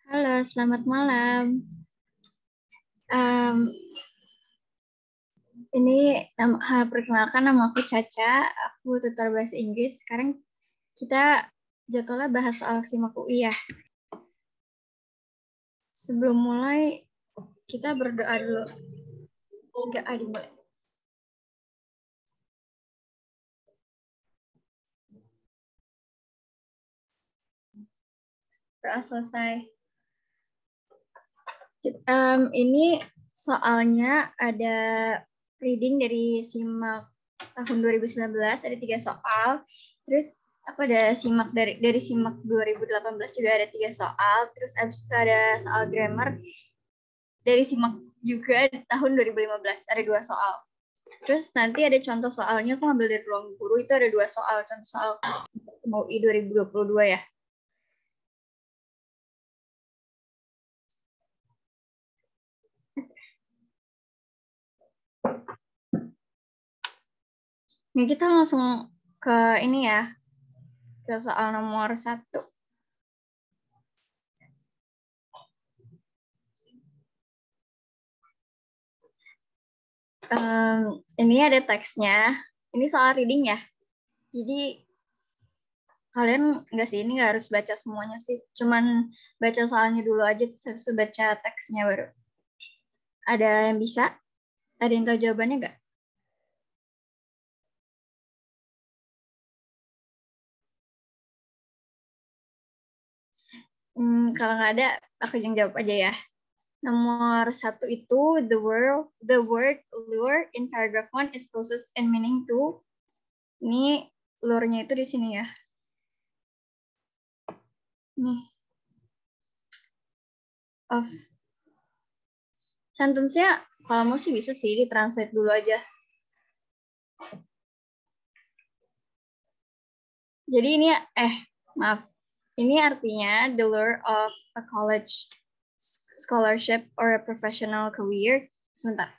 Halo, selamat malam. Em, Perkenalkan nama aku Caca. Aku tutor bahasa Inggris. Sekarang kita jadwalnya bahas soal SIMAK UI ya. Sebelum mulai, kita berdoa dulu. Enggak, dimulai. Doa selesai. Ini soalnya ada reading dari SIMAK tahun 2019, ada 3 soal. Terus aku ada SIMAK dari SIMAK 2018 juga ada 3 soal. Terus abis itu ada soal grammar dari SIMAK juga tahun 2015 ada 2 soal. Terus nanti ada contoh soalnya, aku ngambil dari ruang guru, itu ada 2 soal, contoh soal MUI 2022 ya. Ini kita langsung ke ini ya, ke soal nomor 1. Ini ada teksnya. Ini soal reading ya. Jadi kalian nggak sih, ini nggak harus baca semuanya sih. Cuman baca soalnya dulu aja, terus baca teksnya baru. Ada yang bisa? Ada yang tahu jawabannya nggak? Kalau nggak ada, aku yang jawab aja ya. Nomor 1 itu the word lure in paragraph 1 is closest in meaning to. Ini lure-nya itu di sini ya. Nih. Of. Sentence-nya kalau mau sih bisa sih ditranslate dulu aja. Jadi ini maaf. Ini artinya the lure of a college scholarship or a professional career. Sebentar.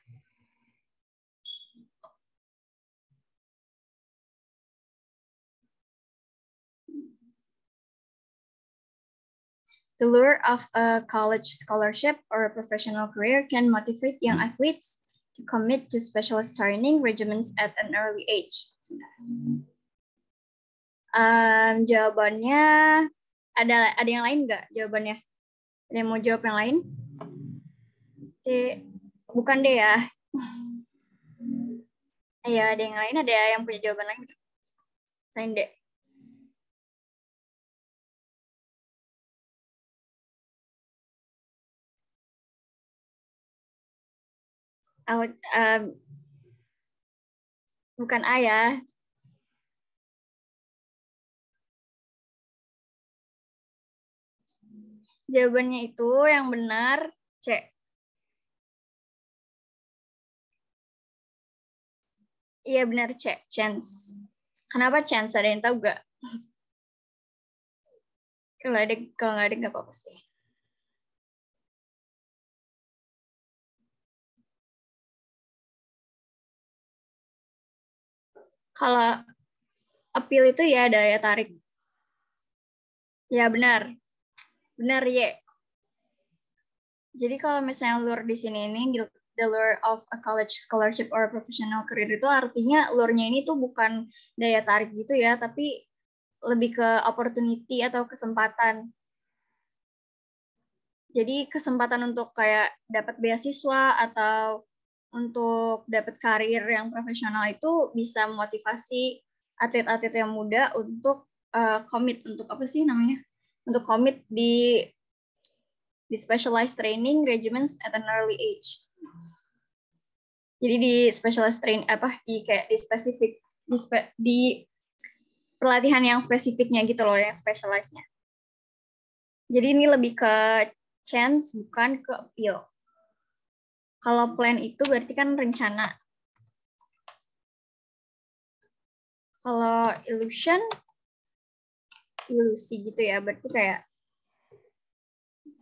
The lure of a college scholarship or a professional career can motivate young athletes to commit to specialist training regimens at an early age. Jawabannya ada yang lain nggak jawabannya? Ada yang mau jawab yang lain? D, bukan D ya. Ya, ada yang lain, ada yang punya jawaban lain? Selain D. Bukan A ya. Jawabannya itu yang benar C. Iya benar C, chance. Kenapa chance? Ada yang tahu gak? Kalau nggak ada nggak apa-apa sih. Kalau appeal itu ya daya tarik. Ya benar, benar ya. Jadi kalau misalnya lure di sini ini the lure of a college scholarship or a professional career itu artinya lure-nya ini tuh bukan daya tarik gitu ya, tapi lebih ke opportunity atau kesempatan. Jadi kesempatan untuk kayak dapat beasiswa atau untuk dapat karir yang profesional itu bisa memotivasi atlet-atlet yang muda untuk komit untuk apa sih namanya? Untuk komit di specialized training regimens at an early age. Jadi di specialized train apa di kayak di spesifik di pelatihan yang spesifiknya gitu loh, yang specialized-nya. Jadi ini lebih ke chance bukan ke appeal. Kalau plan itu berarti kan rencana. Kalau illusion, ilusi gitu ya, berarti kayak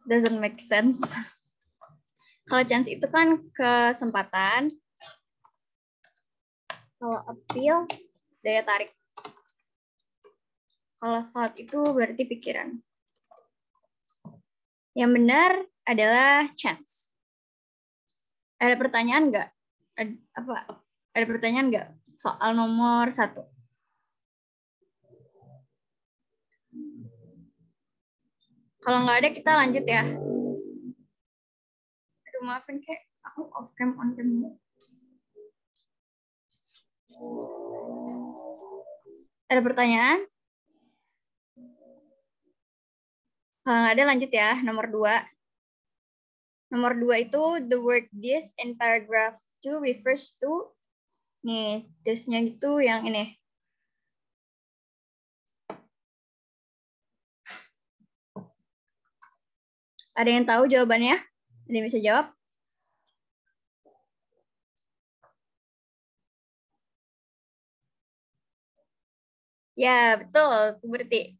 doesn't make sense. Kalau chance itu kan kesempatan. Kalau appeal, daya tarik. Kalau thought itu berarti pikiran. Yang benar adalah chance. Ada pertanyaan nggak? Ada pertanyaan nggak soal nomor 1? Kalau nggak ada, kita lanjut ya. Aduh, maafin kayak aku off cam on cam. Ada pertanyaan? Kalau nggak ada, lanjut ya. Nomor 2. Nomor 2 itu the word this in paragraph 2 refers to. Nih, this-nya itu yang ini. Ada yang tahu jawabannya? Ada yang bisa jawab? Ya, betul. Berarti.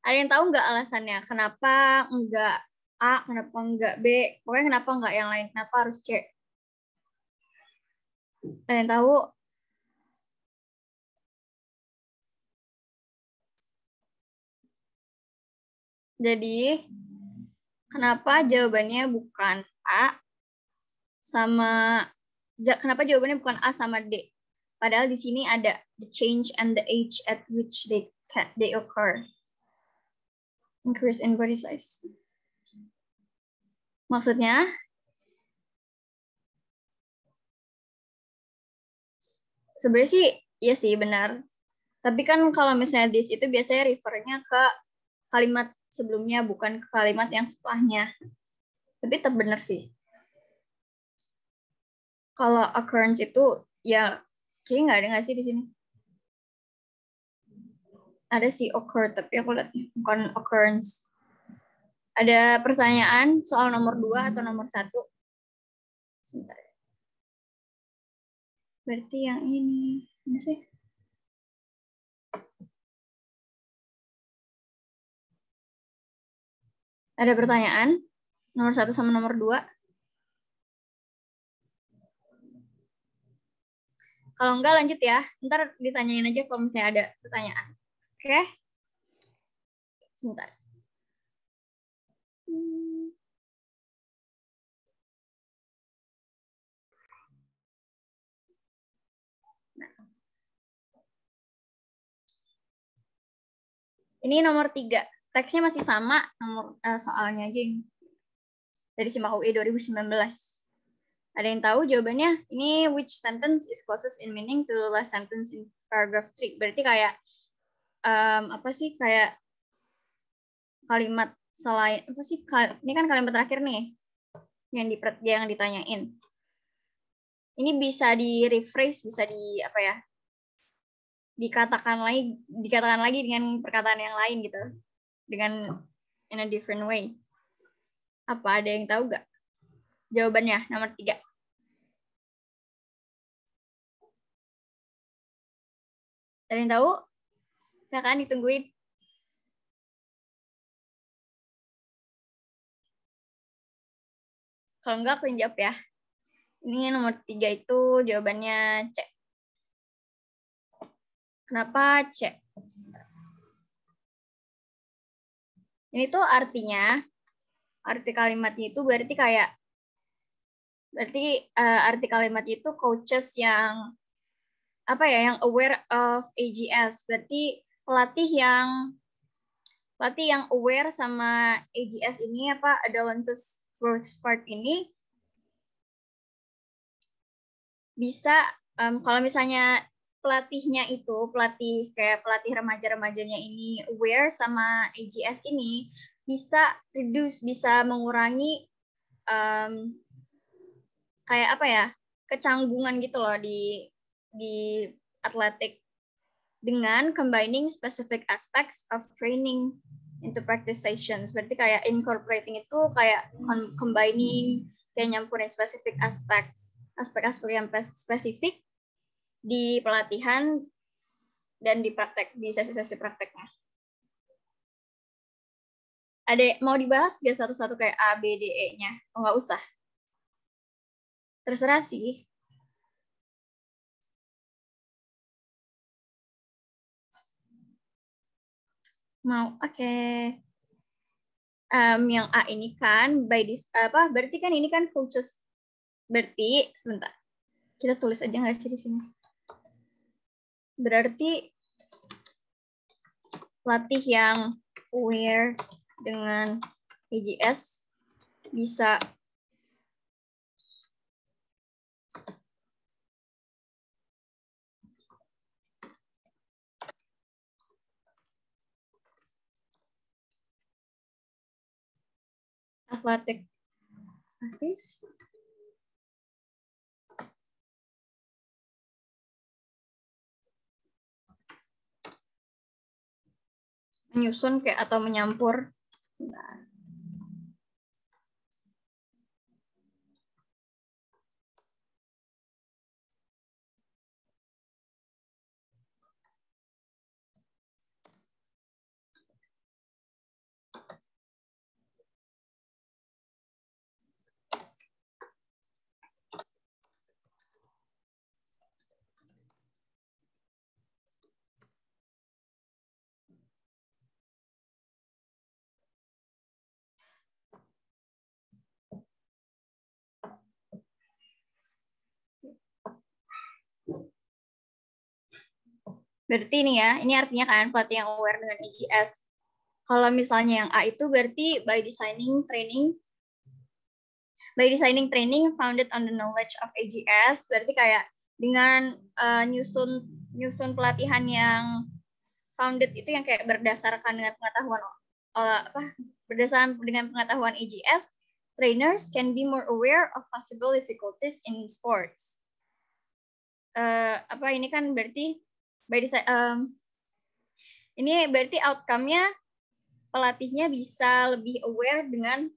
Ada yang tahu nggak alasannya? Kenapa nggak A, kenapa nggak B? Pokoknya kenapa nggak yang lain? Kenapa harus C? Ada yang tahu? Jadi, kenapa jawabannya bukan A sama kenapa jawabannya bukan A sama D? Padahal di sini ada the change and the age at which they occur. Increase in body size. Maksudnya? Sebenarnya sih, iya sih benar. Tapi kan kalau misalnya this itu biasanya refernya ke kalimat sebelumnya, bukan ke kalimat yang setelahnya. Tapi tetap benar sih. Kalau occurrence itu, ya kayaknya nggak ada nggak sih di sini? Ada sih occur, tapi aku lihat bukan occurrence. Ada pertanyaan soal nomor 2 atau nomor 1? Sebentar. Berarti yang ini. Mana sih? Ada pertanyaan? Nomor 1 sama nomor 2? Kalau enggak lanjut ya. Ntar ditanyain aja kalau misalnya ada pertanyaan. Oke? Sebentar. Nah. Ini nomor 3. Teksnya masih sama, nomor soalnya aja yang dari SIMAK UI 2019. Ada yang tahu jawabannya? Ini which sentence is closest in meaning to the last sentence in paragraph 3. Berarti kayak apa sih, kayak kalimat selain apa sih? Ini kan kalimat terakhir nih yang ditanyain. Ini bisa di rephrase, bisa di apa ya? Dikatakan lagi dengan perkataan yang lain gitu. Dengan in a different way. Apa ada yang tahu nggak? Jawabannya nomor 3. Ada yang tahu? Silakan ditungguin. Kalau enggak, aku yang jawab ya. Ini nomor 3 itu jawabannya C. Kenapa C? Ini tuh artinya, arti kalimatnya itu berarti arti kalimatnya itu coaches yang apa ya, yang aware of AGS. Berarti pelatih yang aware sama AGS ini, apa, adolescent growth spurt ini bisa kalau misalnya pelatihnya itu kayak pelatih remaja-remajanya ini aware sama AGS ini, bisa mengurangi kayak apa ya, kecanggungan gitu loh di atletik dengan combining specific aspects of training into practice sessions. Berarti kayak incorporating itu kayak combining, kayak nyampurin aspek-aspek yang spesifik di pelatihan dan di sesi-sesi prakteknya. Ada mau dibahas gak satu-satu kayak A, B, D, E-nya? Oh, nggak usah. Terserah sih. Mau, oke. Yang A ini kan berarti kan ini kan coaches, berarti sebentar kita tulis aja nggak sih di sini, berarti pelatih yang aware dengan AGS bisa athletic practice menyusun kayak atau menyampur. Nah. Berarti ini ya, ini artinya kan pelatih yang aware dengan AGS. Kalau misalnya yang A itu berarti by designing training founded on the knowledge of AGS, berarti kayak dengan nyusun pelatihan yang founded itu yang kayak berdasarkan dengan pengetahuan berdasarkan dengan pengetahuan AGS, trainers can be more aware of possible difficulties in sports. Ini kan berarti ini berarti outcome-nya pelatihnya bisa lebih aware dengan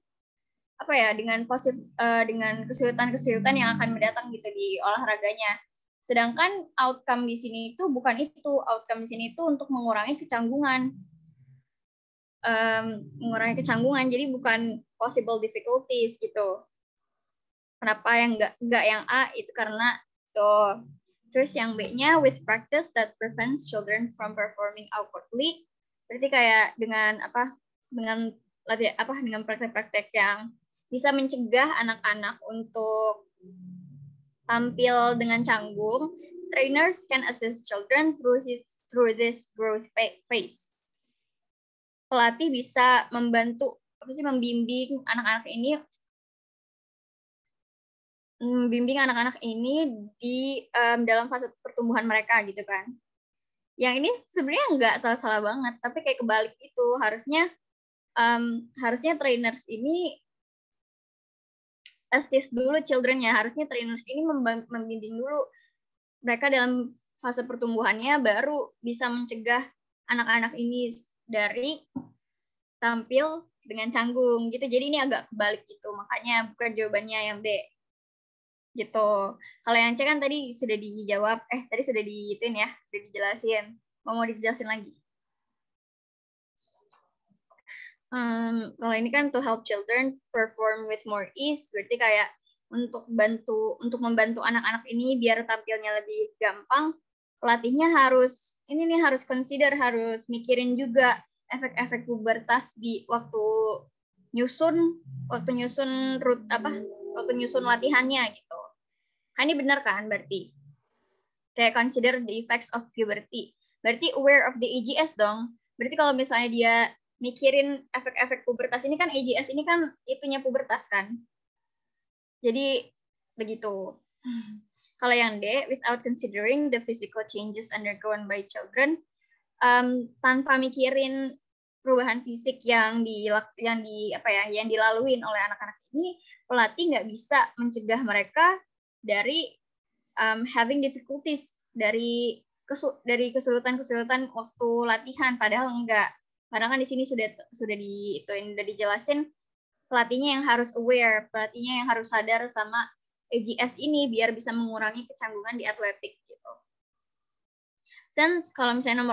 dengan kesulitan-kesulitan yang akan mendatang gitu di olahraganya. Sedangkan outcome di sini itu bukan itu. Outcome di sini itu untuk mengurangi kecanggungan. Jadi bukan possible difficulties gitu. Kenapa yang enggak yang A itu karena tuh. Terus yang B-nya with practice that prevents children from performing awkwardly. Berarti kayak dengan dengan praktek-praktek yang bisa mencegah anak-anak untuk tampil dengan canggung. Trainers can assist children through this growth phase. Pelatih bisa membantu membimbing anak-anak ini di dalam fase pertumbuhan mereka gitu kan. Yang ini sebenarnya nggak salah-salah banget, tapi kayak kebalik itu. Harusnya trainers ini assist dulu children-nya. Harusnya trainers ini membimbing dulu mereka dalam fase pertumbuhannya, baru bisa mencegah anak-anak ini dari tampil dengan canggung gitu. Jadi ini agak kebalik gitu. Makanya bukan jawabannya yang D. Gitu. Kalau yang C kan tadi sudah dijawab, tadi sudah dijelasin. Mau dijelasin lagi? Kalau ini kan to help children perform with more ease, berarti kayak untuk membantu anak-anak ini biar tampilnya lebih gampang, pelatihnya harus mikirin juga efek-efek pubertas di waktu nyusun latihannya gitu. Kan ini benar kan berarti? Kayak consider the effects of puberty. Berarti aware of the AGS dong. Berarti kalau misalnya dia mikirin efek-efek pubertas ini kan, AGS ini kan itunya pubertas kan. Jadi begitu. Kalau yang D, without considering the physical changes undergone by children, tanpa mikirin perubahan fisik yang dilaluin oleh anak-anak ini, pelatih nggak bisa mencegah mereka dari having difficulties, dari kesulitan waktu latihan. Padahal enggak. Padahal kan di sini sudah dijelasin pelatihnya yang harus aware, pelatihnya yang harus sadar sama AGS ini biar bisa mengurangi kecanggungan di atletik gitu. Kalau misalnya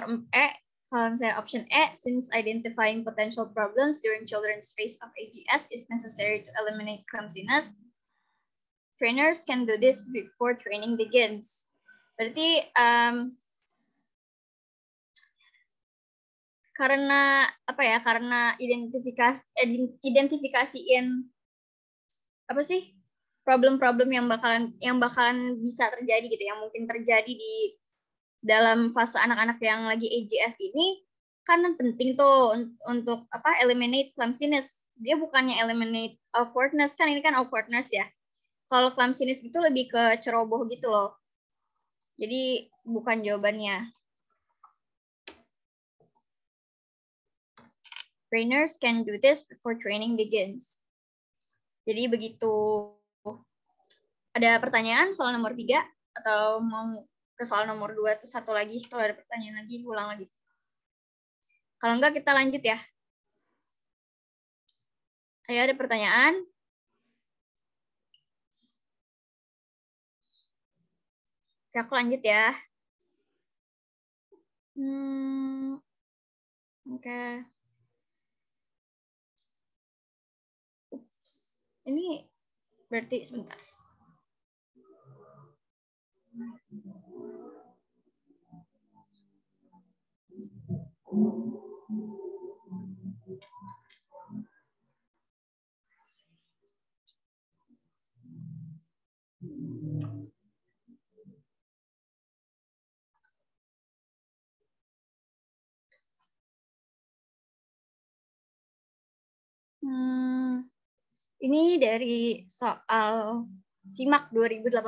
option E, since identifying potential problems during children's phase of AGS is necessary to eliminate clumsiness, trainers can do this before training begins. Berarti karena apa ya? Karena identifikasiin apa sih problem-problem yang bakalan bisa terjadi gitu, yang mungkin terjadi di dalam fase anak-anak yang lagi AJS ini, kan penting tuh untuk apa? Eliminate clumsiness. Dia bukannya eliminate awkwardness, kan ini kan awkwardness ya. Kalau clumsiness itu lebih ke ceroboh gitu loh. Jadi bukan jawabannya. Trainers can do this before training begins. Jadi begitu. Ada pertanyaan soal nomor 3 atau mau ke soal nomor 2 itu satu lagi, kalau ada pertanyaan lagi ulang lagi. Kalau enggak kita lanjut ya. Ayo, ada pertanyaan? Oke, aku lanjut ya. Oke. Ups. Ini berarti sebentar. Ini dari soal SIMAK 2018.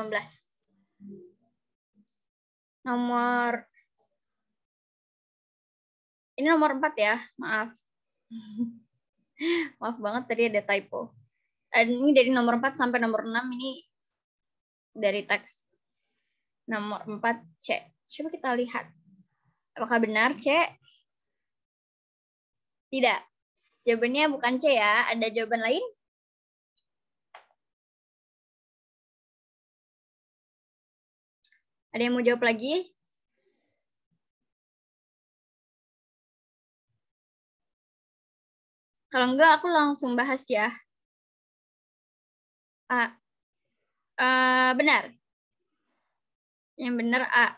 Ini nomor 4 ya, maaf. Maaf banget tadi ada typo. Ini dari nomor 4 sampai nomor 6 ini dari teks. Nomor 4 C. Coba kita lihat. Apakah benar C? Tidak. Jawabannya bukan C ya. Ada jawaban lain? Ada yang mau jawab lagi? Kalau enggak, aku langsung bahas ya. A. Benar. Yang benar A.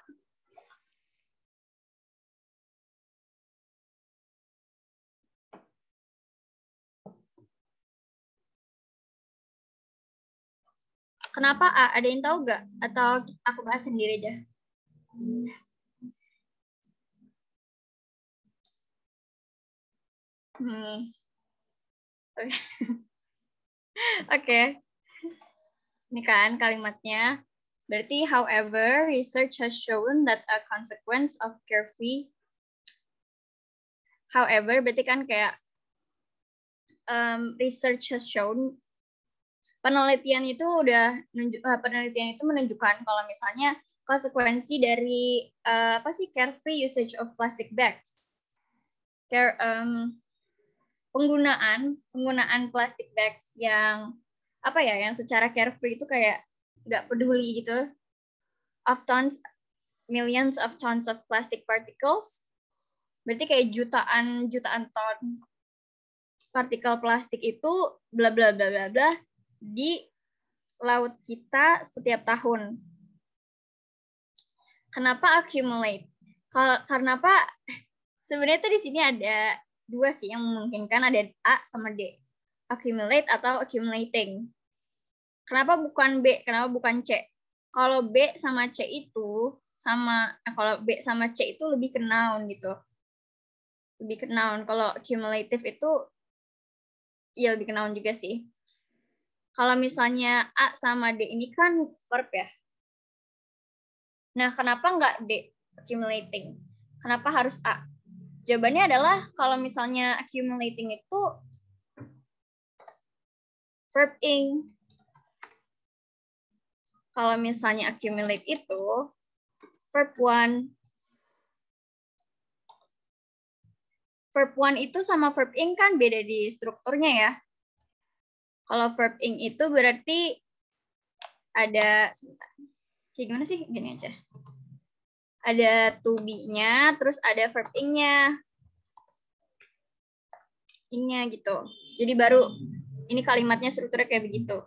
Kenapa A? Ada yang tahu nggak? Atau aku bahas sendiri aja? Oke. Ini kan kalimatnya. Berarti, however, research has shown that a consequence of carefree. However, berarti kan kayak research has shown, penelitian itu menunjukkan kalau misalnya konsekuensi dari apa sih carefree usage of plastic bags. Penggunaan plastic bags yang apa ya, yang secara carefree itu kayak nggak peduli gitu, of millions of tons of plastic particles. Berarti kayak jutaan ton partikel plastik itu bla bla bla bla bla di laut kita setiap tahun. Kenapa accumulate? Karena apa? Sebenarnya tuh di sini ada dua sih yang memungkinkan, ada A sama D. Accumulate atau accumulating. Kenapa bukan B? Kenapa bukan C? Kalau B sama C itu kalau B sama C itu lebih ke noun gitu. Lebih ke noun. Kalau accumulative itu ya lebih ke noun juga sih. Kalau misalnya A sama D ini kan verb ya. Nah, kenapa nggak D? Accumulating. Kenapa harus A? Jawabannya adalah kalau misalnya accumulating itu verb ing. Kalau misalnya accumulate itu verb one. Verb one itu sama verb ing kan beda di strukturnya ya. Kalau verb ing itu berarti ada, kayak gimana sih? Gini aja. Ada to be-nya, terus ada verb ing-nya. Ing-nya gitu. Jadi baru ini kalimatnya strukturnya kayak begitu.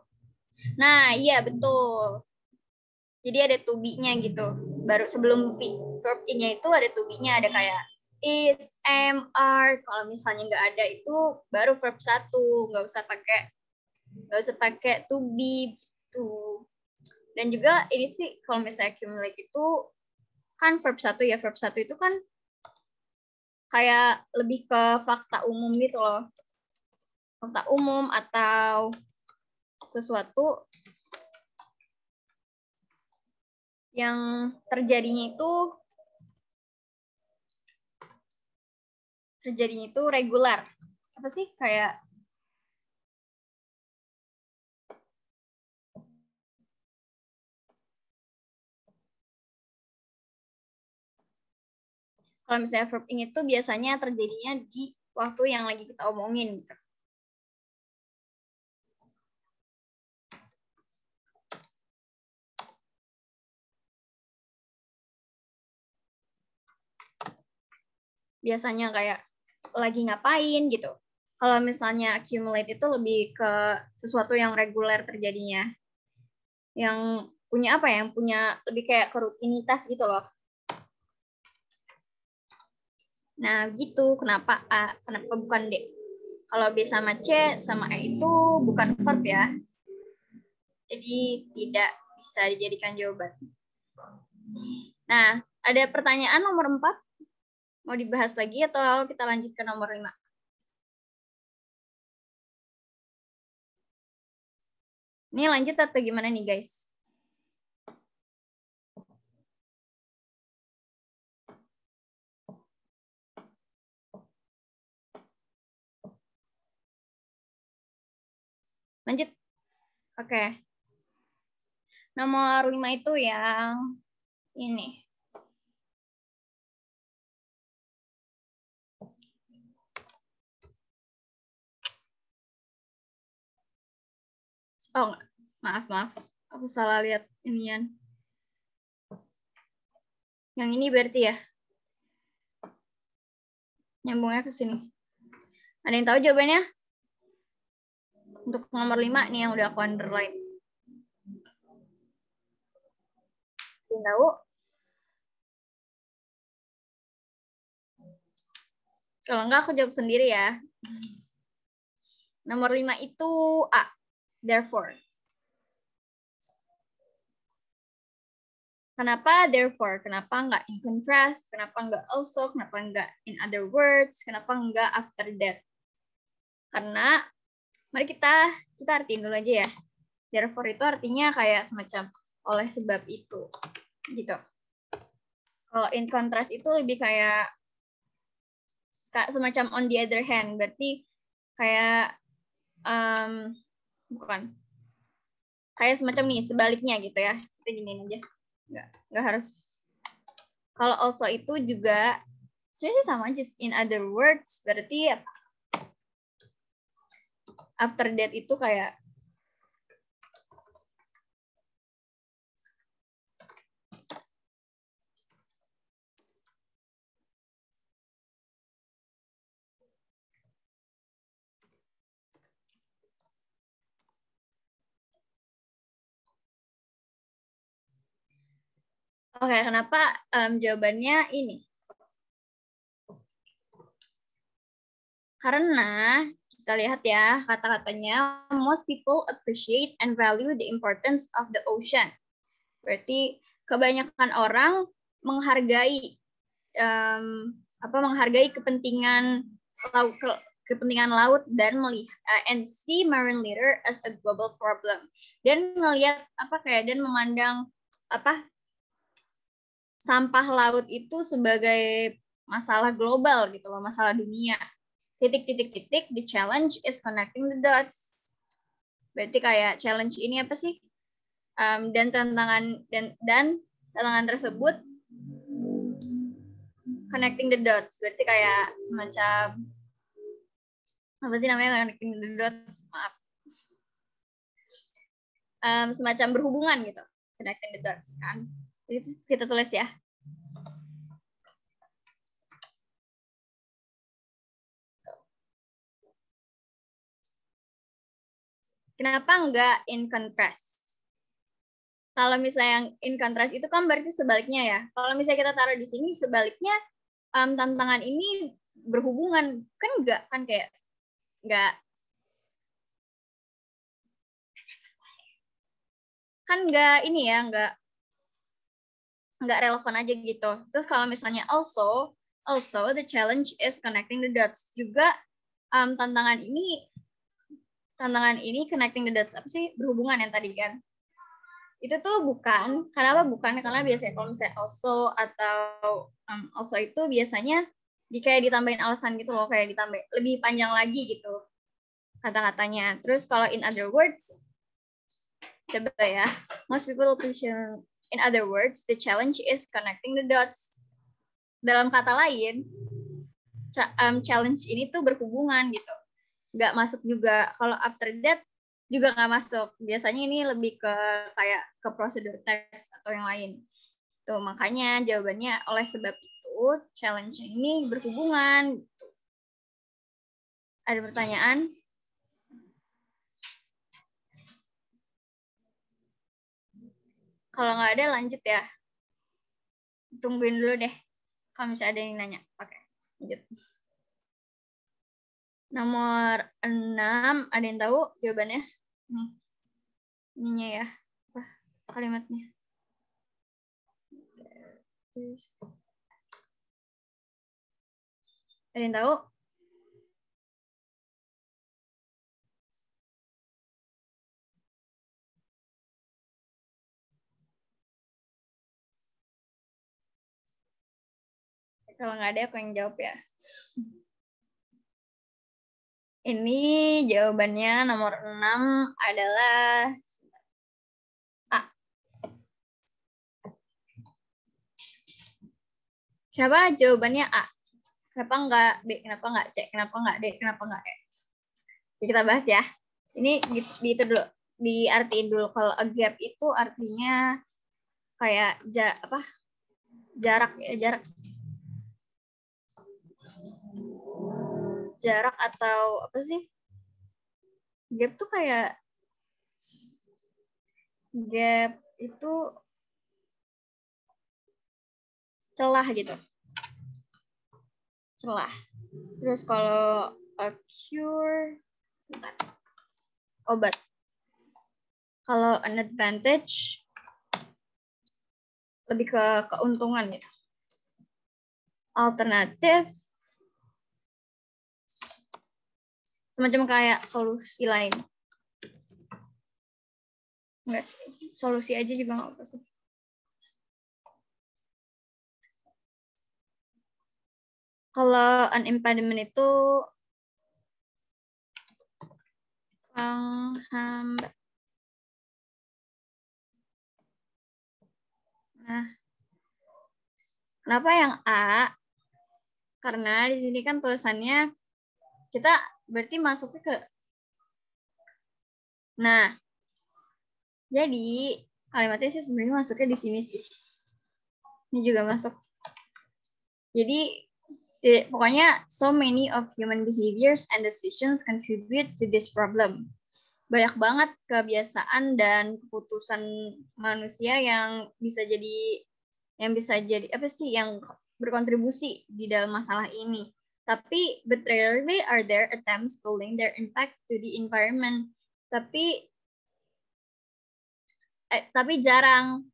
Nah, iya betul. Jadi ada to be-nya gitu. Baru sebelum verb ing-nya itu ada to be-nya, ada kayak is, am, are. Kalau misalnya nggak ada itu baru verb 1, nggak usah pakai to be gitu. Dan juga ini sih kalau misalnya accumulate itu kan verb 1 ya, verb 1 itu kan kayak lebih ke fakta umum gitu loh. Fakta umum atau sesuatu yang terjadinya itu regular. Apa sih? Kayak kalau misalnya verb ing itu biasanya terjadinya di waktu yang lagi kita omongin gitu. Biasanya kayak lagi ngapain gitu. Kalau misalnya accumulate itu lebih ke sesuatu yang reguler terjadinya. Yang punya apa ya? Yang punya lebih kayak ke rutinitas gitu loh. Nah, gitu. Kenapa A? Kenapa bukan D? Kalau B sama C sama E itu bukan verb ya. Jadi tidak bisa dijadikan jawaban. Nah, ada pertanyaan nomor 4. Mau dibahas lagi atau kita lanjut ke nomor 5? Ini lanjut atau gimana nih, guys? Lanjut. Oke. Nomor 5 itu yang ini. Oh, maaf. Aku salah lihat inian. Yang ini berarti ya. Nyambungnya ke sini. Ada yang tahu jawabannya? Untuk nomor 5 nih yang udah aku underline. Ada yang tahu? Kalau enggak aku jawab sendiri ya. Nomor 5 itu A. Therefore. Kenapa therefore? Kenapa enggak in contrast? Kenapa enggak also? Kenapa enggak in other words? Kenapa enggak after that? Karena mari kita artiin dulu aja ya. Therefore itu artinya kayak semacam oleh sebab itu. Gitu. Kalau in contrast itu lebih kayak semacam on the other hand. Berarti kayak bukan. Kayak semacam nih sebaliknya gitu ya. Kita giniin aja. Nggak harus. Kalau also itu juga sebenarnya sama aja. In other words berarti apa? After that itu kayak oke, kenapa jawabannya ini? Karena kita lihat ya kata-katanya, most people appreciate and value the importance of the ocean. Berarti kebanyakan orang menghargai menghargai kepentingan laut dan melihat and see marine litter as a global problem. Dan ngelihat dan memandang sampah laut itu sebagai masalah global gitu loh, masalah dunia. Titik, the challenge is connecting the dots. Berarti kayak challenge ini apa sih? Dan tantangan tersebut connecting the dots. Berarti kayak semacam apa sih namanya connecting the dots? Maaf. Semacam berhubungan gitu. Connecting the dots kan. Itu kita tulis ya. Kenapa enggak in contrast? Kalau misalnya yang in contrast itu kan berarti sebaliknya ya. Kalau misalnya kita taruh di sini sebaliknya tantangan ini berhubungan? Kan enggak, kan kayak enggak, kan enggak ini ya, enggak relevan aja gitu. Terus kalau misalnya also the challenge is connecting the dots, juga tantangan ini connecting the dots apa sih, berhubungan yang tadi kan. Itu tuh bukan, kenapa bukan? Karena biasanya kalau misalnya also atau also itu biasanya kayak ditambahin alasan gitu loh, kayak ditambah lebih panjang lagi gitu kata-katanya. Terus kalau in other words, coba ya, most people appreciate. In other words, the challenge is connecting the dots. Dalam kata lain, challenge ini tuh berhubungan gitu, nggak masuk juga. Kalau after that juga nggak masuk. Biasanya ini lebih ke kayak ke prosedur teks atau yang lain. Tuh, makanya jawabannya oleh sebab itu challenge ini berhubungan. Ada pertanyaan? Kalau nggak ada lanjut ya. Tungguin dulu deh. Kalau misalnya ada yang nanya. Oke, lanjut. Nomor 6, ada yang tahu jawabannya? Nih. Ininya ya. Apa kalimatnya? Ada yang tahu? Kalau nggak ada, aku yang jawab ya. Ini jawabannya nomor 6 adalah A. Kenapa jawabannya A? Kenapa nggak B? Kenapa nggak C? Kenapa nggak D? Kenapa nggak E? Jadi kita bahas ya. Ini di itu dulu. Diartiin dulu. Kalau a gap itu artinya kayak jarak ya, jarak atau apa sih? Gap tuh kayak gap itu celah gitu. Celah. Terus kalau a cure, obat. Kalau an advantage lebih ke keuntungan gitu. Alternatif semacam kayak solusi lain. Enggak sih, solusi aja juga nggak apa sih. Kalau an impediment itu penghambat. Nah, kenapa yang A? Karena di sini kan tulisannya kita berarti masuknya ke. Nah, jadi kalimatnya sih sebenarnya masuknya di sini sih. Ini juga masuk. Jadi pokoknya so many of human behaviors and decisions contribute to this problem. Banyak banget kebiasaan dan keputusan manusia yang bisa jadi apa sih, yang berkontribusi di dalam masalah ini. Tapi but rarely are there attempts to link their impact to the environment. Tapi jarang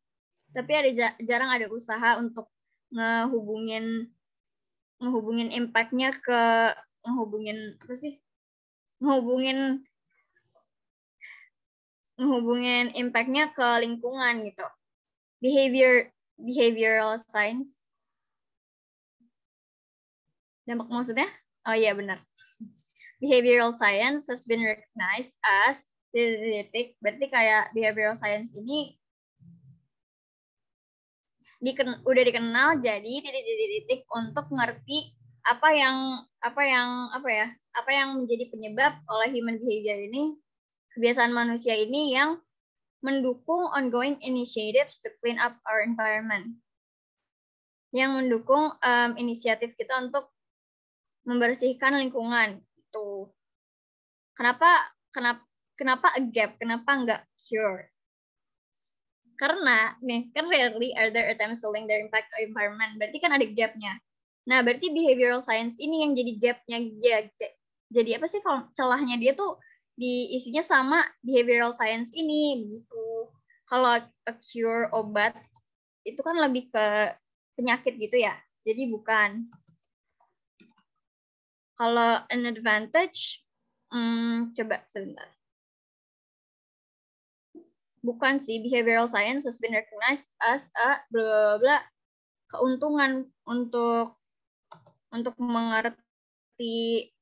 jarang ada usaha untuk ngehubungin impact-nya ke ngehubungin impact-nya ke lingkungan gitu. Behavioral science. Dampak maksudnya? Oh iya benar. Behavioral science has been recognized as titik. Berarti kayak behavioral science ini udah dikenal jadi titik untuk ngerti apa yang menjadi penyebab oleh human behavior ini, kebiasaan manusia ini yang mendukung ongoing initiatives to clean up our environment, yang mendukung inisiatif kita untuk membersihkan lingkungan itu. Kenapa a gap? Kenapa nggak cure? Karena nih kan rarely are there attempts to link their impact to environment. Berarti kan ada gapnya. Nah, berarti behavioral science ini yang jadi gapnya. Jadi apa sih kalau celahnya dia tuh diisinya sama behavioral science ini gitu. Kalau a cure obat itu kan lebih ke penyakit gitu ya. Jadi bukan. Kalau an advantage, coba sebentar. Bukan sih, behavioral science has been recognized as a bla bla keuntungan untuk mengerti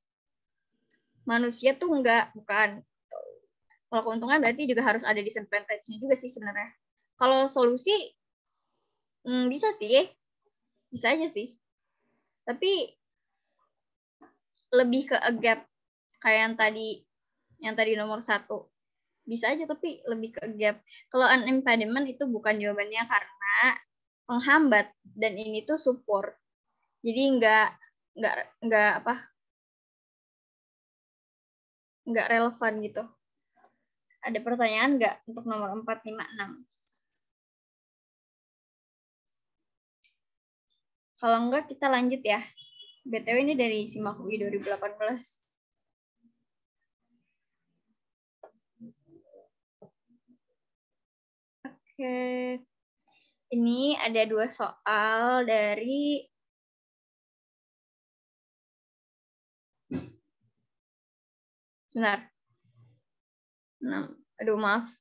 manusia tuh bukan. Kalau keuntungan berarti juga harus ada disadvantage-nya juga sih sebenarnya. Kalau solusi bisa sih, bisa aja sih. Tapi lebih ke a gap kayak yang tadi nomor 1. Bisa aja tapi lebih ke a gap. Kalau an impediment itu bukan jawabannya karena penghambat dan ini tuh support. Jadi nggak relevan gitu. Ada pertanyaan nggak untuk nomor 4, 5, 6? Kalau enggak kita lanjut ya. BTW ini dari SIMAK UI 2018. Oke. Ini ada 2 soal dari Benar. Nah, aduh maaf.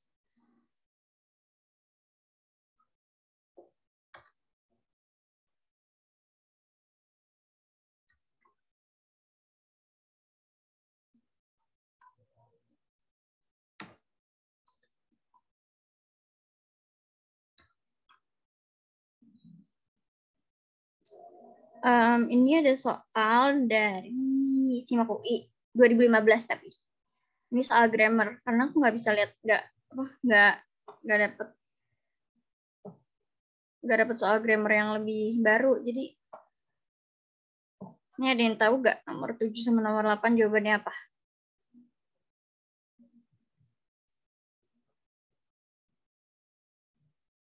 Ini ada soal dari SIMAK UI 2015 tapi ini soal grammar karena aku nggak bisa lihat nggak dapet soal grammar yang lebih baru. Jadi ini ada yang tahu nggak nomor 7 sama nomor 8 jawabannya apa?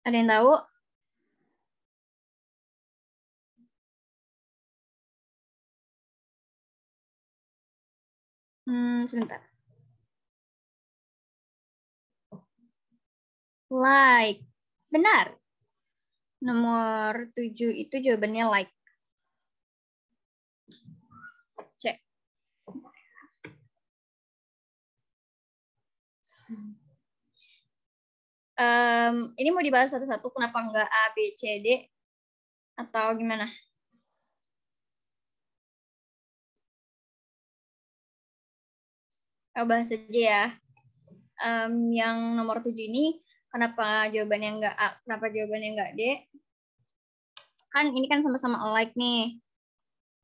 Ada yang tahu? Sebentar. Like. Benar. Nomor 7 itu jawabannya like. Cek. Ini mau dibahas satu-satu kenapa nggak A, B, C, D? Atau gimana? Aku bahas aja ya. Yang nomor 7 ini, kenapa jawabannya nggak A, kenapa jawabannya nggak D? Kan ini kan sama-sama alike nih.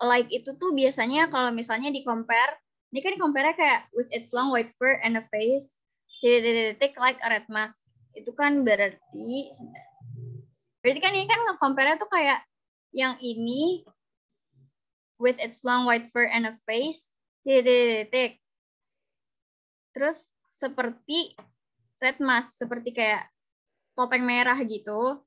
Alike itu tuh biasanya kalau misalnya di-compare, ini kan di-compare kayak with its long white fur and a face, titik like a red mask. Itu kan berarti kan ini kan nge-compare tuh kayak yang ini with its long white fur and a face, titik. Terus seperti red mask, seperti kayak topeng merah gitu.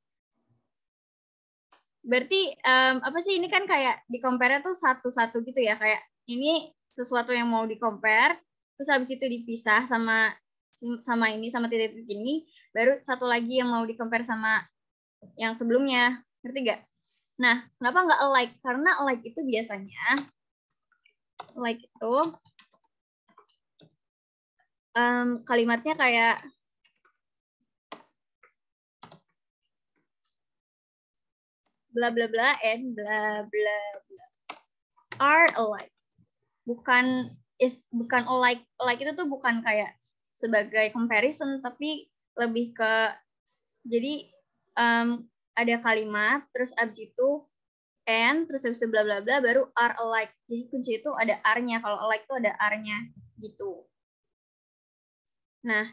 Berarti apa sih ini kan kayak di compare tuh satu-satu gitu ya, kayak ini sesuatu yang mau di compare, terus habis itu dipisah sama ini sama titik ini, baru satu lagi yang mau di compare sama yang sebelumnya, ngerti gak? Nah, kenapa nggak alike? Karena alike itu biasanya alike itu kalimatnya kayak bla bla bla and bla bla bla are alike. Bukan alike. Alike itu tuh bukan kayak sebagai comparison, tapi lebih ke jadi ada kalimat terus abis itu and terus abis itu bla bla bla baru are alike. Jadi kunci itu ada are-nya. Kalau alike itu ada are-nya gitu. Nah,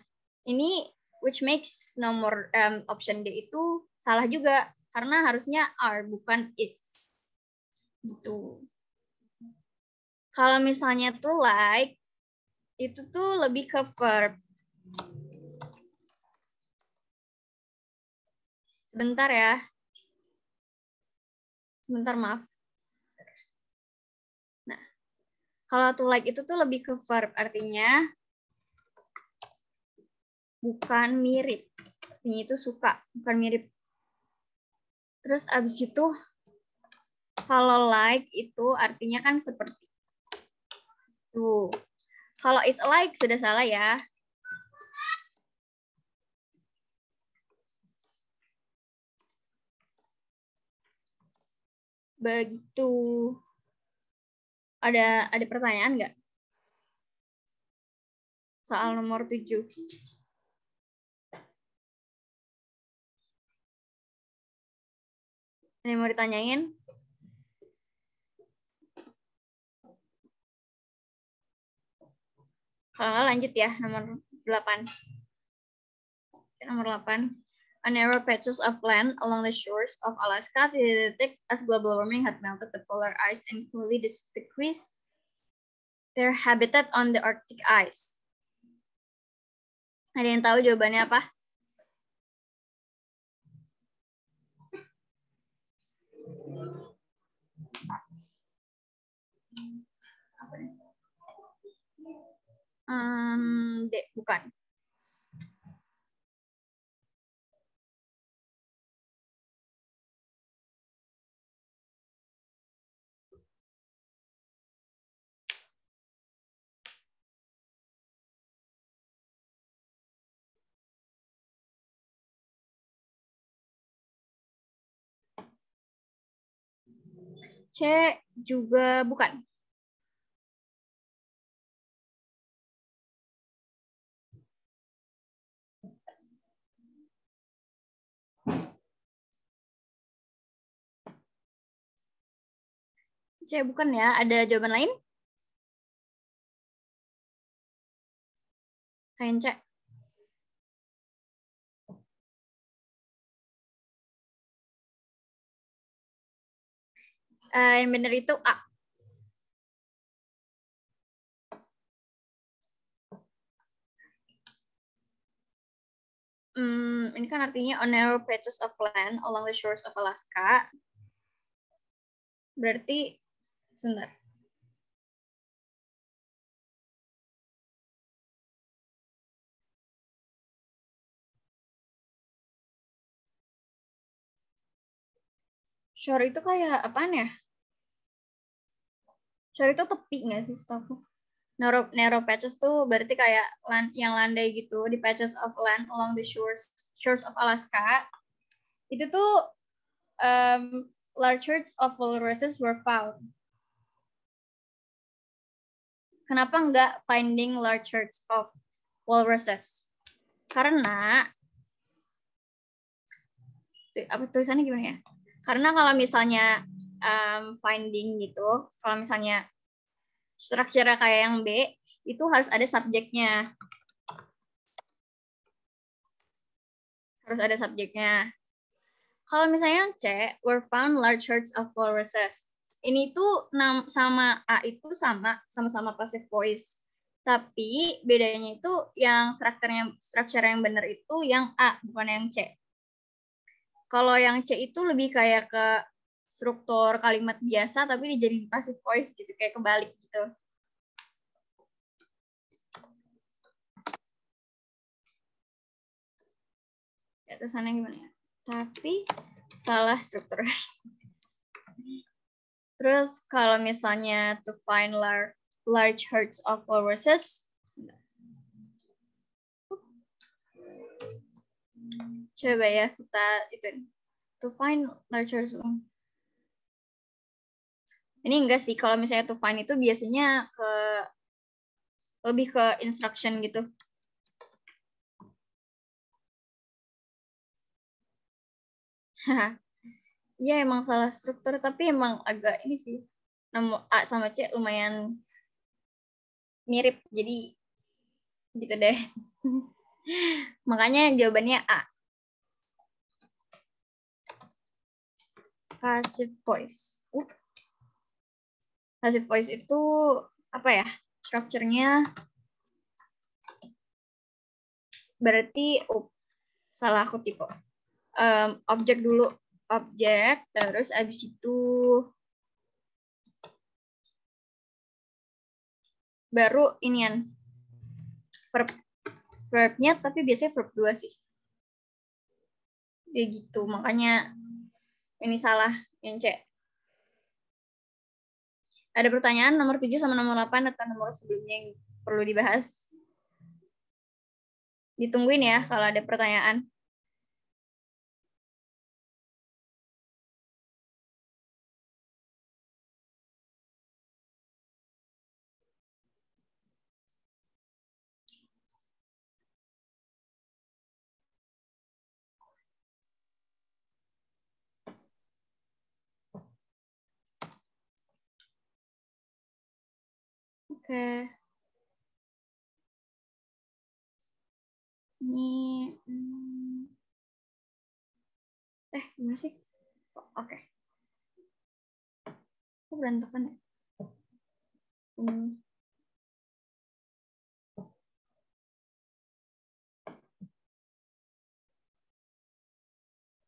ini which makes nomor option D itu salah juga karena harusnya are bukan is. Gitu. Kalau misalnya tuh like itu tuh lebih ke verb. Sebentar ya. Sebentar maaf. Kalau to like itu tuh lebih ke verb, artinya bukan mirip. Artinya itu suka, bukan mirip. Terus abis itu kalau like itu artinya kan seperti itu. Kalau is like sudah salah ya. Begitu. Ada pertanyaan nggak? Soal nomor 7. Ini mau ditanyain? Kalau nggak lanjut ya, nomor 8. Nomor 8. A narrow patches of land along the shores of Alaska detect as global warming had melted the polar ice and cruelly decreased their habitat on the Arctic ice. Ada yang tahu jawabannya apa? D, bukan. C juga bukan. C bukan ya. Ada jawaban lain? Kain C. Yang benar itu A. Ini kan artinya on narrow patches of land along the shores of Alaska. Berarti, sebentar. Shore itu kayak apaan ya? Shore itu tepi nggak sih, setahu? Narrow patches tuh berarti kayak yang landai gitu, di patches of land along the shores of Alaska. Itu tuh large herds of walruses were found. Kenapa nggak finding large herds of walruses? Karena apa tulisannya gimana ya? Karena kalau misalnya finding gitu, kalau misalnya struktur kayak yang B, itu harus ada subjeknya. Harus ada subjeknya. Kalau misalnya yang C, were found large herds of walruses. Ini tuh sama A itu sama-sama passive voice. Tapi bedanya itu yang struktur yang benar itu yang A, bukan yang C. Kalau yang C itu lebih kayak ke struktur kalimat biasa tapi dijadiin passive voice gitu, kayak kebalik gitu. Ya, tulisannya gimana ya? Tapi salah struktur. Terus kalau misalnya to find large herds of walruses, coba ya kita itu to find large herds. Ini enggak sih, kalau misalnya to find itu biasanya lebih ke instruction gitu. Iya emang salah struktur, tapi emang agak ini sih. Nomor A sama C lumayan mirip, jadi gitu deh. Makanya jawabannya A. Passive voice. Passive voice itu apa ya? Strukturnya berarti salah aku tipe. Objek dulu, objek, terus abis itu baru inian verbnya, tapi biasanya verb 2 sih. Ya gitu, makanya ini salah yang C. Ada pertanyaan nomor 7 sama nomor 8 atau nomor sebelumnya yang perlu dibahas? Ditungguin ya kalau ada pertanyaan. Oke. Ini gimana sih? Oke. Kok berantakan ya?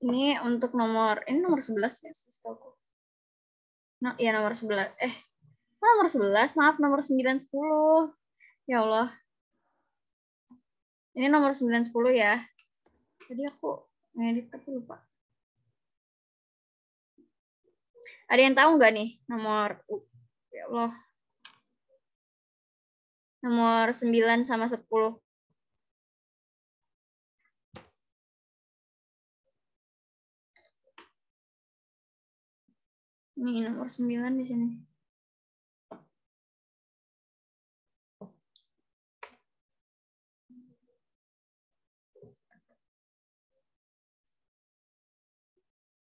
Ini untuk nomor 11 ya, setahu. No, ya nomor 11. Nomor 11, maaf nomor 9 10. Ya Allah. Ini nomor 9 10 ya. Tadi aku ngedit tapi lupa. Ada yang tahu nggak nih nomor ya Allah. Nomor 9 sama 10. Ini nomor 9 di sini.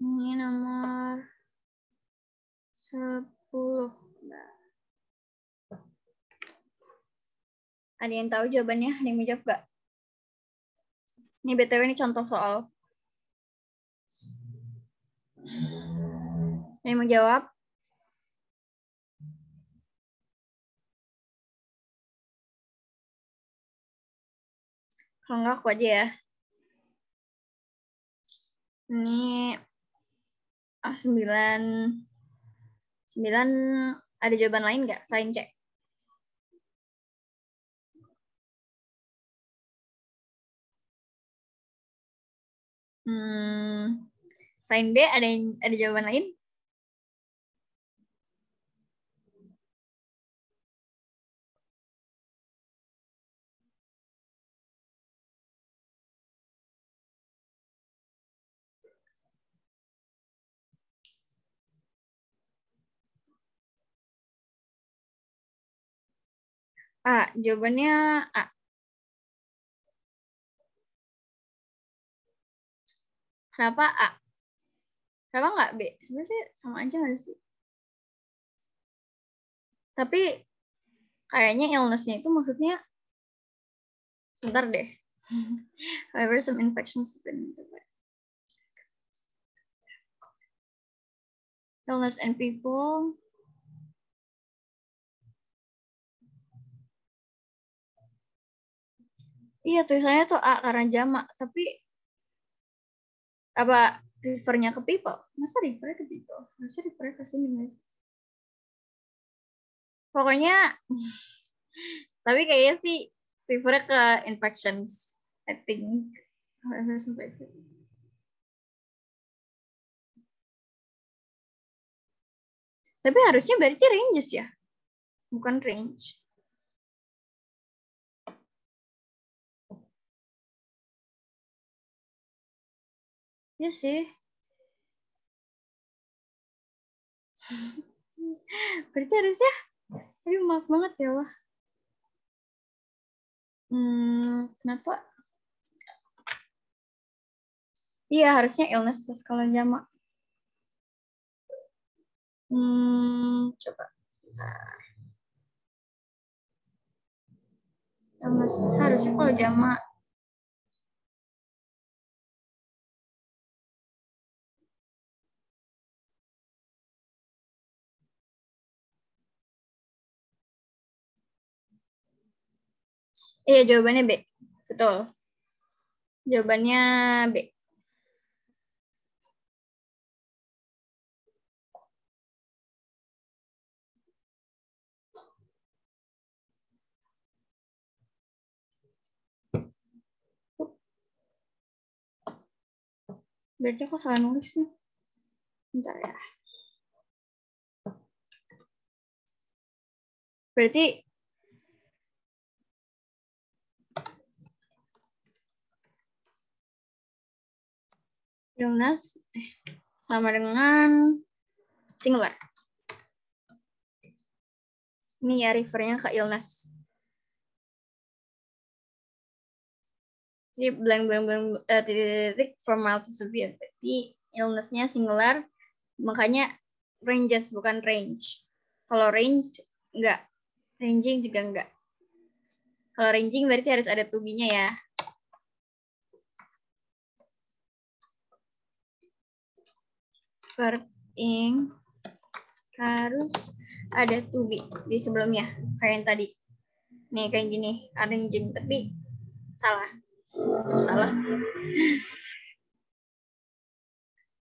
Ini nomor 10. Ada yang tahu jawabannya? Ada yang mau jawab nggak? Ini BTW ini contoh soal. Ada yang mau jawab? Kalau nggak aku aja ya. Ini 9. 9 ada jawaban lain nggak selain C? Selain B ada jawaban lain? A, jawabannya A. Kenapa A? Kenapa nggak B? Sebenarnya sama aja nggak sih? Tapi kayaknya illness-nya itu maksudnya sebentar deh. However, some infections have been illness and people. Iya, tulisannya tuh A karena jamak, tapi apa refernya ke people? Masa refernya ke people? Masa refernya ke sini guys? Pokoknya tapi kayaknya sih refernya ke infections, I think. However, some people. Tapi harusnya berarti ranges ya, bukan range. Ya sih. Berarti harusnya, aduh maaf banget ya Allah. Kenapa? Iya harusnya illness kalau jamak. Coba. Illness harusnya kalau jamak. Iya jawabannya B. Betul. Jawabannya B. Berarti aku salah nulis nih. Bentar ya. Berarti illness sama dengan singular. Ini ya refernya ke illness. Jadi blank titik from mild to severe. Berarti illness-nya singular, makanya ranges bukan range. Kalau range enggak, ranging juga enggak. Kalau ranging berarti harus ada to be-nya ya. Verb ing harus ada to be di sebelumnya, kayak yang tadi. Nih kayak gini, arranging, tapi salah.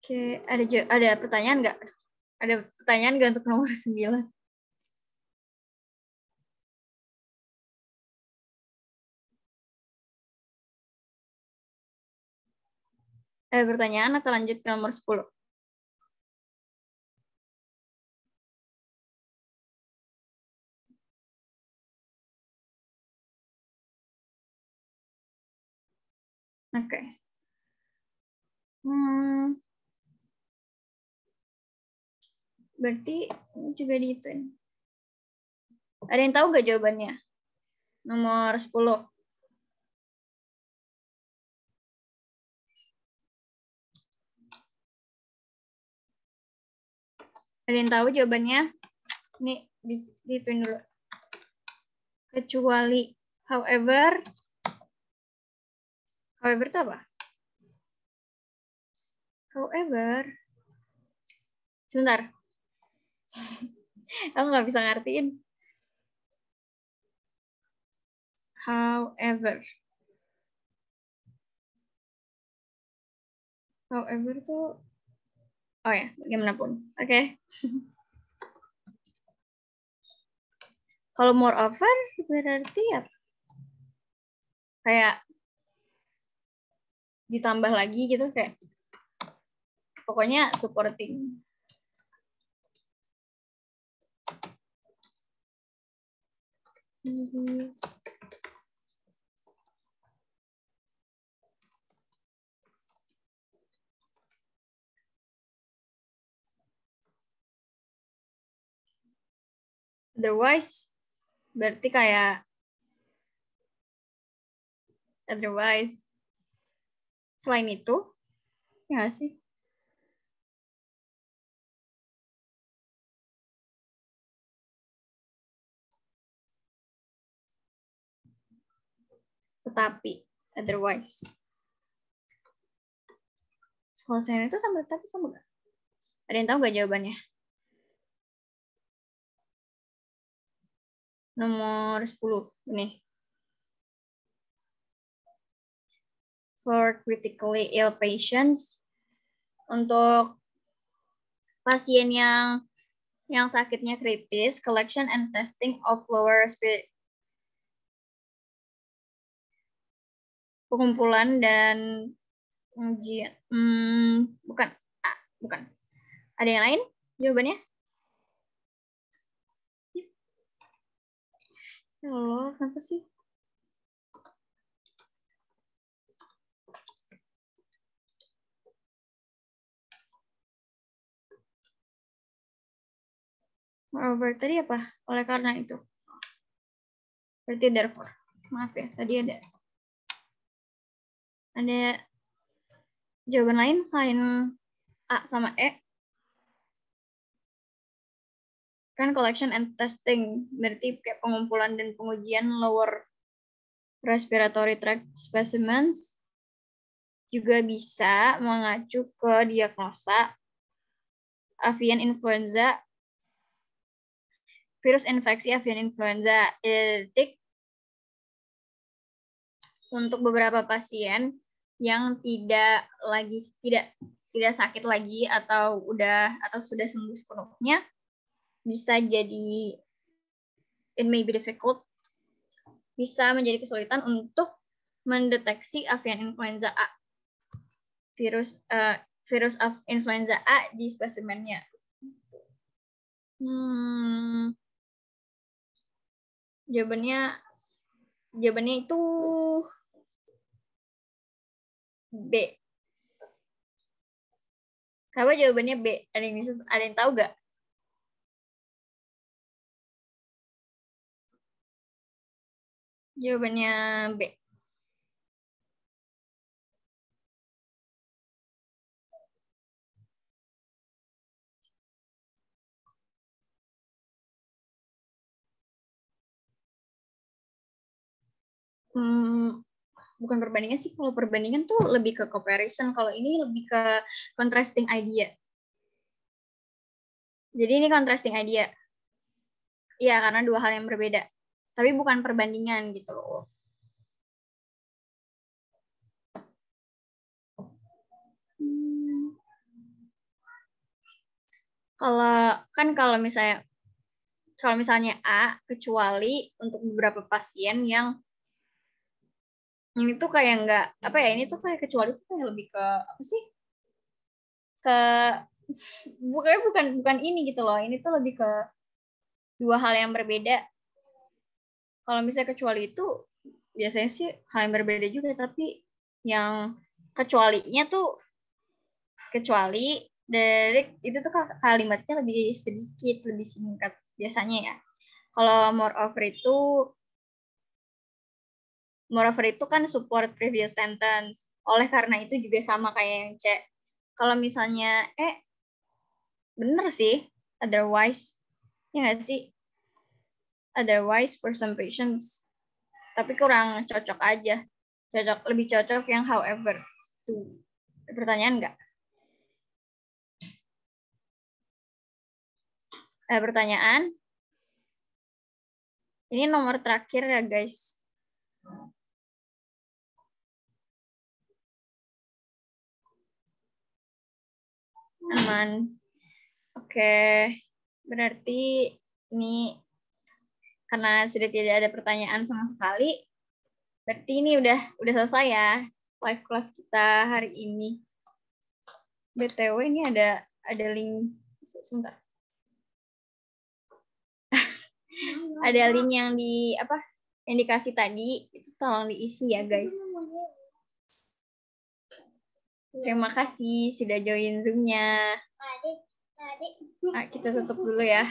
Oke, ada pertanyaan nggak? Ada pertanyaan nggak untuk nomor 9? Ada pertanyaan atau lanjut ke nomor 10? Oke. Berarti ini juga dihituin. Ada yang tahu nggak jawabannya? Nomor 10. Ada yang tahu jawabannya? Ini dihituin dulu. Kecuali, however itu apa? However, sebentar. Aku nggak bisa ngertiin. However tuh, oh ya, bagaimanapun. Oke. Kalau moreover berarti apa? Kayak ditambah lagi gitu, kayak pokoknya supporting. Otherwise berarti kayak otherwise. Selain itu, ya sih. Tetapi, otherwise. Kalau selain itu sama tapi sama nggak? Ada yang tahu nggak jawabannya? Nomor 10. Ini. For critically ill patients, untuk pasien yang sakitnya kritis, collection and testing of lower respiratory, pengumpulan dan ujian. Bukan. Ada yang lain jawabannya? Ya Allah, kenapa sih? Moreover tadi apa? Oleh karena itu. Berarti therefore. Maaf ya, tadi ada jawaban lain selain A sama E. Kan collection and testing berarti kayak pengumpulan dan pengujian lower respiratory tract specimens, juga bisa mengacu ke diagnosa avian influenza, virus infeksi avian influenza. Untuk beberapa pasien yang tidak sakit lagi atau sudah sembuh sepenuhnya, bisa jadi it may be difficult, bisa menjadi kesulitan untuk mendeteksi avian influenza A virus of influenza A di spesimennya. Jawabannya itu B. Kenapa jawabannya B? Ada yang tahu nggak? Jawabannya B. Bukan perbandingan sih. Kalau perbandingan tuh lebih ke comparison. Kalau ini lebih ke contrasting idea. Jadi ini contrasting idea. Iya, karena dua hal yang berbeda. Tapi bukan perbandingan gitu loh. Kalau misalnya A, kecuali untuk beberapa pasien yang ini tuh kayak nggak apa ya, ini tuh kayak kecuali tuh kayak lebih ke apa sih, ke bukan ini gitu loh, ini tuh lebih ke dua hal yang berbeda. Kalau misalnya kecuali itu biasanya sih hal yang berbeda juga, tapi yang kecualinya tuh kecuali dari itu tuh kalimatnya lebih sedikit, lebih singkat biasanya ya. Kalau moreover itu kan support previous sentence. Oleh karena itu juga sama kayak yang C. Kalau misalnya bener sih, otherwise, ya nggak sih? Otherwise for some patients. Tapi kurang cocok aja. Lebih cocok yang however. Tuh. Pertanyaan nggak? Pertanyaan? Ini nomor terakhir ya guys. Aman. Oke. Berarti ini karena sudah tidak ada pertanyaan sama sekali, berarti ini udah selesai ya live class kita hari ini. BTW ini ada link, sebentar. Ada link yang dikasih tadi, itu tolong diisi ya guys. Terima kasih sudah join Zoom-nya. Kita tutup dulu ya.